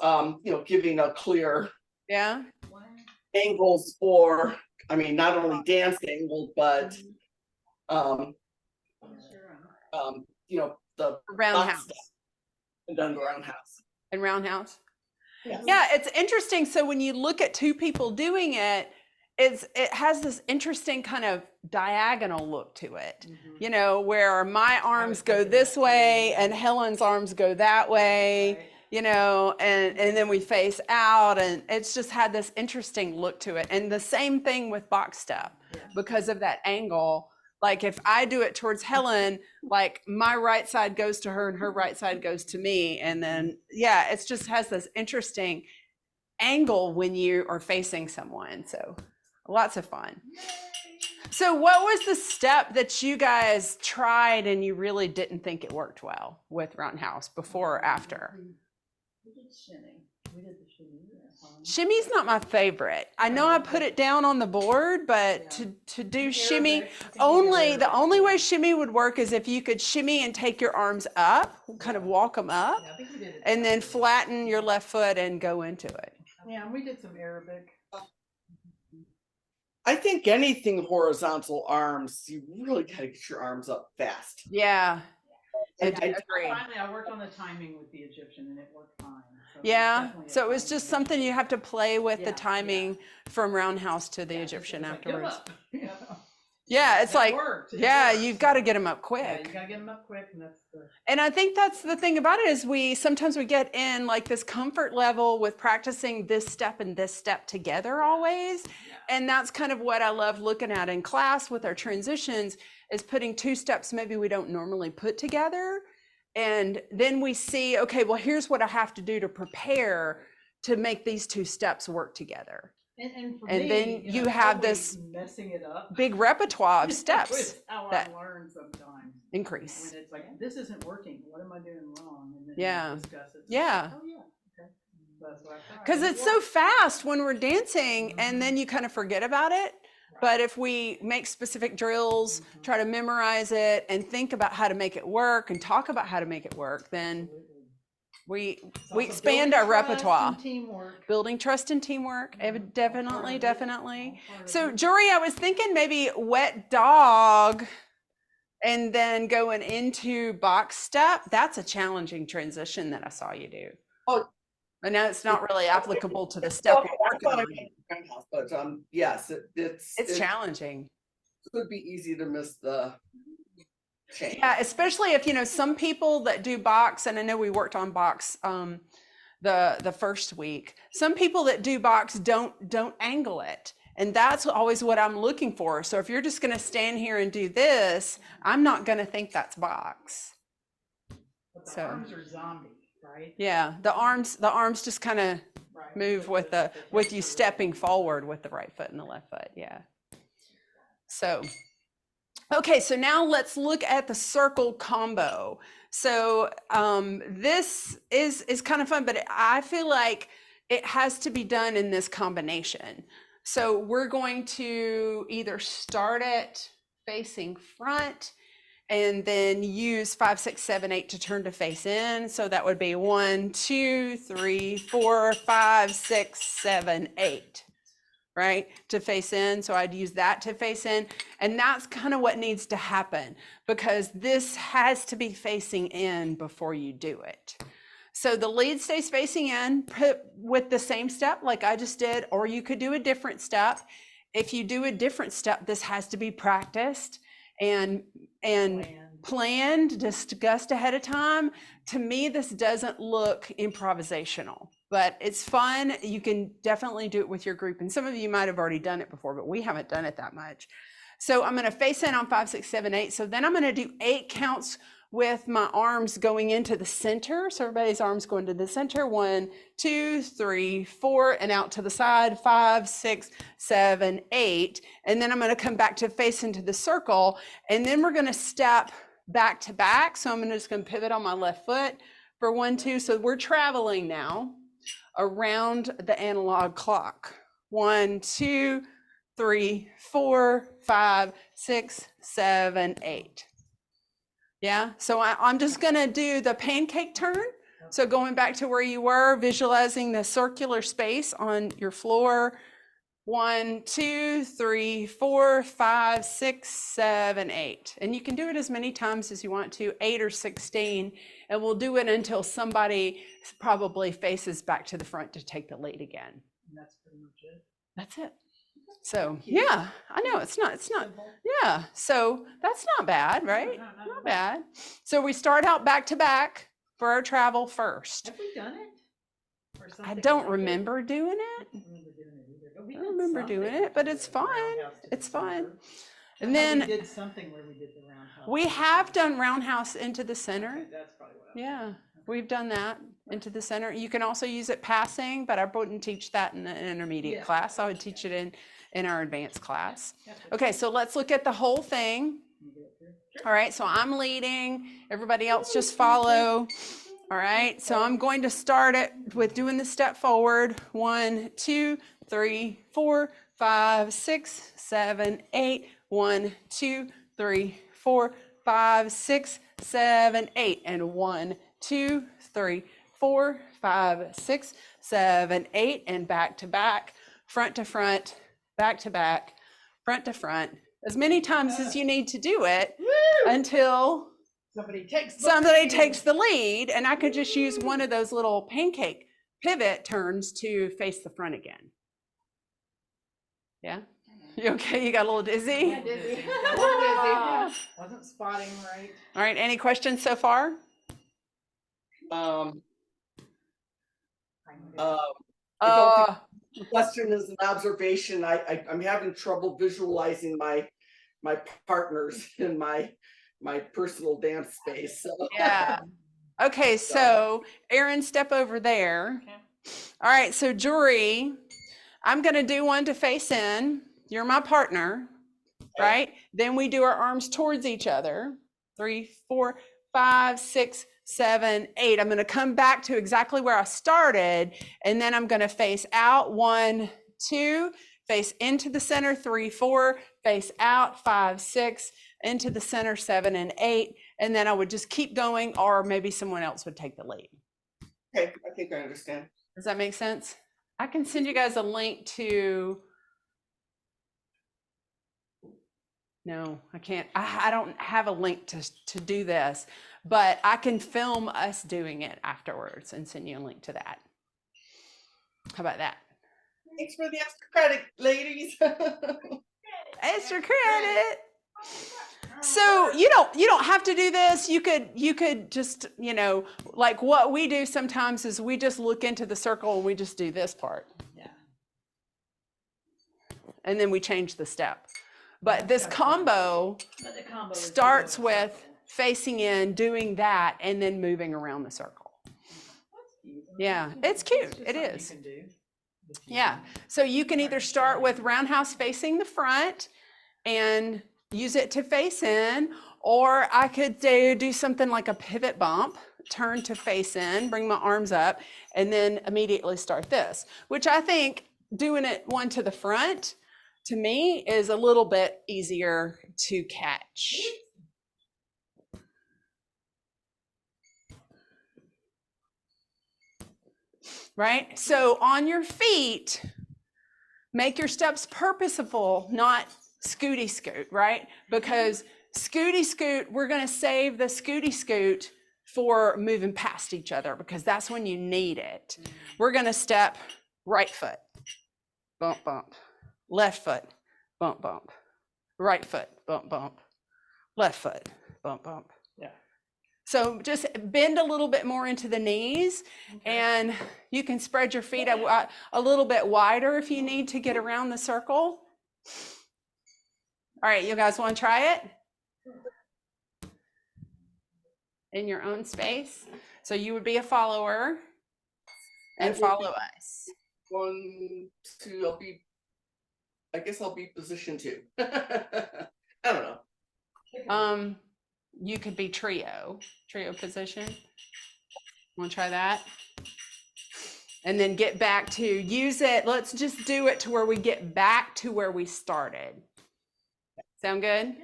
giving a clear Yeah. angles for, I mean, not only dance angles, but, the Roundhouse. and then the roundhouse. And roundhouse. Yes. Yeah, it's interesting. So when you look at two people doing it, it has this interesting kind of diagonal look to it, where my arms go this way and Helen's arms go that way, and then we face out, and it's just had this interesting look to it. And the same thing with box step, because of that angle. Like if I do it towards Helen, like my right side goes to her and her right side goes to me. And then, it just has this interesting angle when you are facing someone. So lots of fun. So what was the step that you guys tried and you really didn't think it worked well with roundhouse, before or after? We did shimmy. We did the shimmy. Shimmy's not my favorite. I know I put it down on the board, but to do shimmy, the only way shimmy would work is if you could shimmy and take your arms up, kind of walk them up, Yeah, I think we did it. and then flatten your left foot and go into it. Yeah, and we did some Arabic. I think anything horizontal arms, you really gotta get your arms up fast. Yeah. And I agree. Finally, I worked on the timing with the Egyptian and it worked fine. So Yeah. definitely a So it was timing just issue. something you have to play with, the Yeah, timing from roundhouse to the Yeah, Egyptian it's like, give afterwards. up. Yeah. Yeah, it's It like, worked. It yeah, worked. you've got to get them up Yeah, quick. you gotta get them up quick, and that's the. And I think that's the thing about it, is sometimes we get in like this comfort level with practicing this step and this step together always. And that's kind of what I love looking at in class with our transitions, is putting two steps maybe we don't normally put together. And then we see, okay, well, here's what I have to do to prepare to make these two steps work together. And for And me, then you have always this messing it up. Big repertoire of steps It's how that I learn sometimes. increase. When it's like, this isn't working, what am I doing wrong? And then Yeah. we discuss it. Yeah. Oh, yeah, okay. So that's what I tried. Because And it it's so worked. fast when we're dancing, and then you kind of forget about it. Right. But if we make specific drills, try to memorize it, and think about how to make it work, and talk about how to make it work, then Absolutely. we It's also expand our building trust repertoire. and teamwork. Building trust and teamwork, definitely. All part of So, it. Jory, I was thinking maybe wet dog, and then going into box step. That's a challenging transition that I saw you do. Oh. I know it's not really applicable to the step Okay, we're I working thought I on. made the roundhouse, but yes, It's it challenging. could be easy to miss the change. Yeah, especially if some people that do box, and I know we worked on box the first week. Some people that do box don't angle it, and that's always what I'm looking for. So if you're just going to stand here and do this, I'm not going to think that's box. But the So. arms are zombie, right? Yeah, the arms just kind of Right. move with you stepping forward with the right foot and the left foot. Yeah. So, okay, so now let's look at the circle combo. So this is kind of fun, but I feel like it has to be done in this combination. So we're going to either start it facing front, and then use 5, 6, 7, 8 to turn to face in. So that would be 1, 2, 3, 4, 5, 6, 7, 8, right? To face in. So I'd use that to face in. And that's kind of what needs to happen, because this has to be facing in before you do it. So the lead stays facing in, put with the same step like I just did, or you could do a different step. If you do a different step, this has to be practiced and planned, discussed ahead of time. To me, this doesn't look improvisational, but it's fun. You can definitely do it with your group. And some of you might have already done it before, but we haven't done it that much. So I'm going to face in on 5, 6, 7, 8. So then I'm going to do 8 counts with my arms going into the center. So everybody's arms going to the center. 1, 2, 3, 4, and out to the side. 5, 6, 7, 8. And then I'm going to come back to face into the circle. And then we're going to step back to back. So I'm just going to pivot on my left foot for 1, 2. So we're traveling now around the analog clock. 1, 2, 3, 4, 5, 6, 7, 8. Yeah, so I'm just gonna do the pancake turn. So going back to where you were, visualizing the circular space on your floor. 1, 2, 3, 4, 5, 6, 7, 8. And you can do it as many times as you want to, 8 or 16. And we'll do it until somebody probably faces back to the front to take the lead again. And that's pretty much it. That's it. So yeah, I know it's not, yeah. So that's not bad, right? Not bad. So we start out back to back for our travel first. Have we done it? Or I something don't like remember doing it. I don't remember doing it either, but we I don't did remember doing something it, but with it's the fine. roundhouse to the It's fine. center. And I thought then we did something where we did the roundhouse. we to the have center. done roundhouse into the center. Okay, that's probably what I was Yeah, thinking. we've done that into the center. You can also use it passing, but I wouldn't teach that in the intermediate Yeah. class. I would teach it in our advanced class. Gotcha. Okay, so let's look at the whole thing. Can you get it through? All right, so I'm leading, everybody else just follow. All right, so I'm going to start it with doing the step forward. 1, 2, 3, 4, 5, 6, 7, 8. 1, 2, 3, 4, 5, 6, 7, 8. And 1, 2, 3, 4, 5, 6, 7, 8. And back to back, front to front, back to back, front to front, as many times as you need to do it until Somebody takes the lead, and I could just use one of those little pancake pivot turns to face the front again. Yeah? You okay? You got a little dizzy? Dizzy. Wasn't spotting right. All right, any questions so far? I Uh, don't think the question is an observation. I'm having trouble visualizing my partners in my personal dance space. So. yeah. Okay, so Aaron, step over there. Okay. All right, so Jory, I'm going to do one to face in. You're my partner, right? Then we do our arms towards each other. 3, 4, 5, 6, 7, 8. I'm going to come back to exactly where I started, and then I'm going to face out. 1, 2, face into the center. 3, 4, face out. 5, 6, into the center. 7 and 8. And then I would just keep going, or maybe someone else would take the lead. Okay, I think I understand. Does that make sense? I can send you guys a link to. No, I can't. I don't have a link to do this, but I can film us doing it afterwards and send you a link to that. How about that? Thanks for the extra credit, ladies. Extra credit. So you don't have to do this. You could just, like what we do sometimes is we just look into the circle and we just do this part. Yeah. And then we change the step. But this combo But the combo is starts to go in a with circle. facing in, doing that, and then moving around the circle. That's cute. Yeah, it's cute. Just It something you is. can do. Yeah. So you can either start with roundhouse facing the front and use it to face in, or I could do something like a pivot bump, turn to face in, bring my arms up, and then immediately start this, which I think doing it one to the front, to me, is a little bit easier to catch. Right? So on your feet, make your steps purposeful, not scooty scoot, right? Because scooty scoot, we're going to save the scooty scoot for moving past each other, because that's when you need it. We're going to step right foot, bump, bump, left foot, bump, bump, right foot, bump, bump, left foot, bump, bump. Yeah. So just bend a little bit more into the knees, and you can spread your feet a little bit wider if you need to get around the circle. All right, you guys want to try it? In your own space. So you would be a follower and follow us. 1, 2, I guess I'll be position 2. I don't know. You could be trio position. Want to try that? And then get back to use it. Let's just do it to where we get back to where we started. Sound good?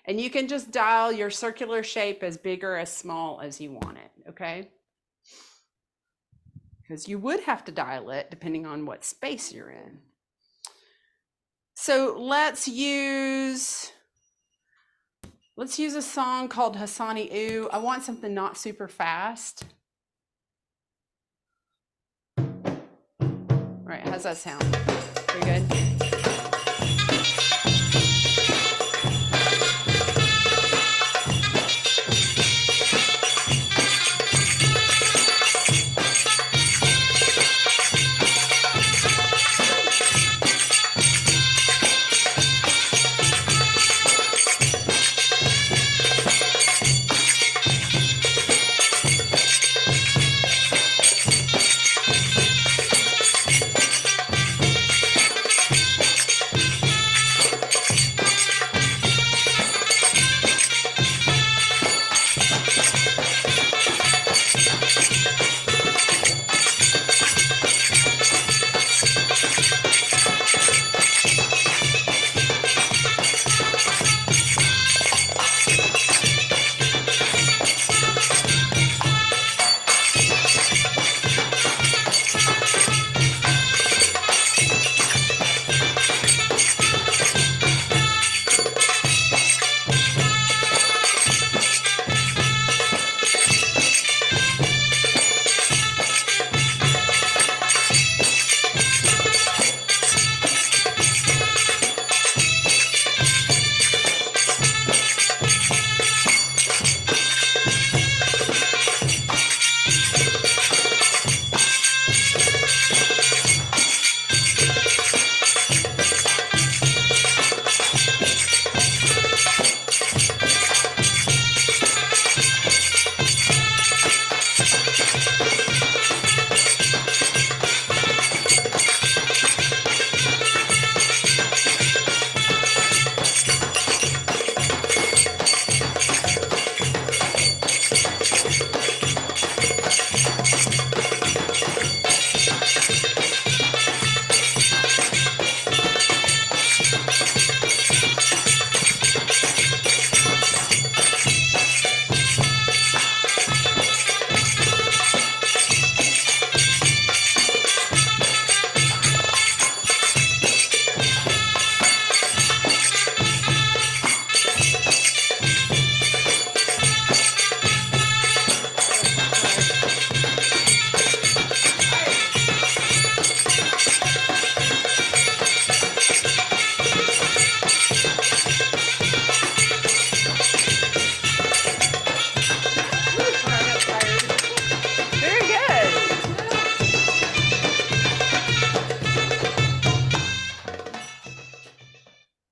And you can just dial your circular shape as big or as small as you want it, okay? Because you would have to dial it depending on what space you're in. So let's use a song called Hassani Ooh. I want something not super fast. All right, how's that sound? Pretty good?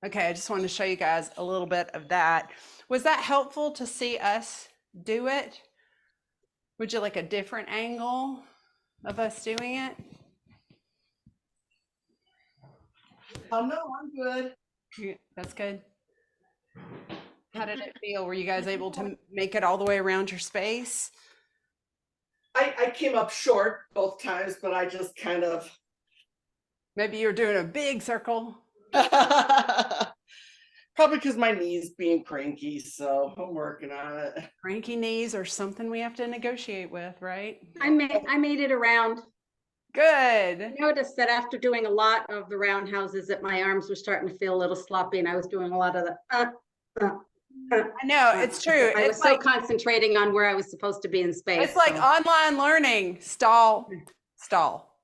Okay, I just wanted to show you guys a little bit of that. Was that helpful to see us do it? Would you like a different angle of us doing it? Oh no, I'm good. That's good. How did it feel? Were you guys able to make it all the way around your space? I came up short both times, but I just kind of Maybe you're doing a big circle. probably because my knees being cranky, so I'm working on it. Cranky knees are something we have to negotiate with, right? I made it around. Good. I noticed that after doing a lot of the roundhouses that my arms were starting to feel a little sloppy, and I was doing a lot of the I know, it's true. I was It's so like, concentrating on where I was supposed to be in space. it's like so. online learning. Stall, stall,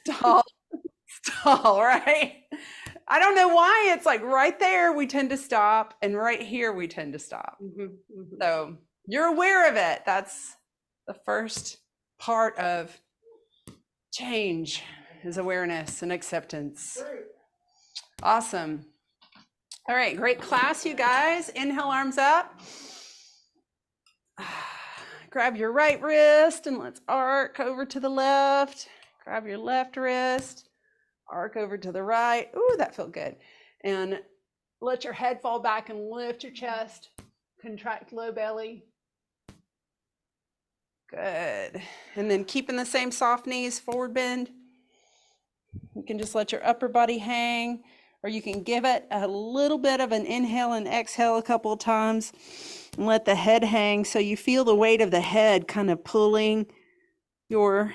stall, stall, right? I don't know why it's like right there we tend to stop, and right here we tend to stop. Mhm, mhm. So you're aware of it. That's the first part of change, is awareness and acceptance. Awesome. All right, great class, you guys. Inhale, arms up. Grab your right wrist and let's arc over to the left. Grab your left wrist, arc over to the right. Ooh, that felt good. And let your head fall back and lift your chest. Contract low belly. Good. And then keeping the same soft knees, forward bend. You can just let your upper body hang, or you can give it a little bit of an inhale and exhale a couple of times and let the head hang so you feel the weight of the head kind of pulling your,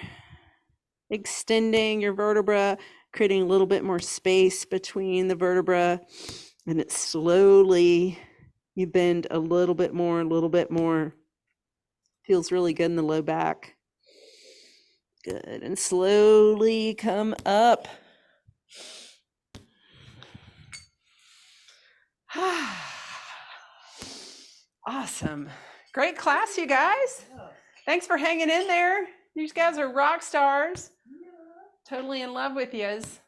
extending your vertebra, creating a little bit more space between the vertebra, and it slowly, you bend a little bit more, a little bit more. Feels really good in the low back. Good, and slowly come up. Awesome. Great class, you guys. Thanks for hanging in there. These guys are rock stars. Totally in love with yous.